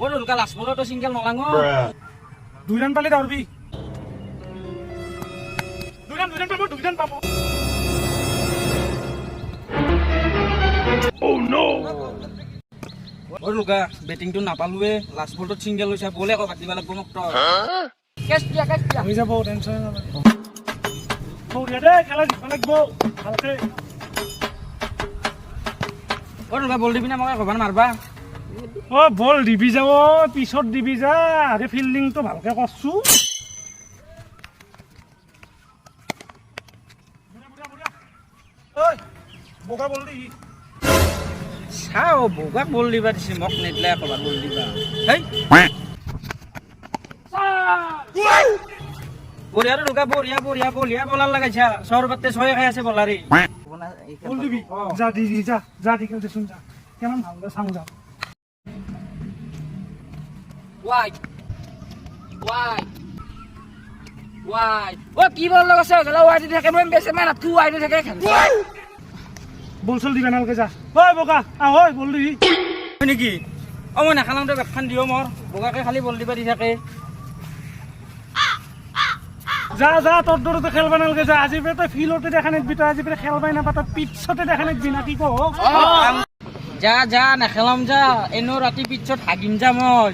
ওর Ulka last বল তো single নলাঙ্গো 2 run পালে দাঁড়বি 2 run পাবো Oh no! ওর উলকা ব্যাটিং তো নাপালুৱে লাস্ট বল তো সিঙ্গেল হইছে বলে আকৌ কাটিবা লাগব মোক তো কেচ দিয়া হৈ যাব টেনশন নাই বঢ়িয়া দে খেলা জিকিব লাগিব ভালকে ওর উলকা বল দিবি না মোক কবান মারবা ও বল দিবি যাব পিছত দিবি যা আরে ফিল্ডিং তো ভালকে করছু ওই বোকা বল দি চাও বগাক বল দিবা দিছে মোক নেদলে কবাৰ বল দিবা হেই বঢ়িয়া রে উলকা বঢ়িয়া বলার লাগাইছা সরবতে ছয় খাই আছে বলারে বল দিবি যা দি যা দি খেলতে শুন যা কেমন ভালো সাং যা Why? ও কি বল লাগাছে গলা ওয়াই দি থাকে মই বেছে মানে তুই ওয়াই দি থাকে খেল বল চল দিবা নালকে যা ওই বোকা ওই বল দিবি নেকি ও মই নাখালাম তো বেখান দিও মোর বগাকে খালি বল দিবা দি থাকে যা তোর দৌড়তে খেলবা নালকে যা আজি পেতে ফিল্ডতে দেখা নেবি তো আজি পেতে খেলবাই না পাতা পিচতে দেখা নেবি না কি কো যা না খেলাম যা এনো রাতি পিছত হাগিম যা মই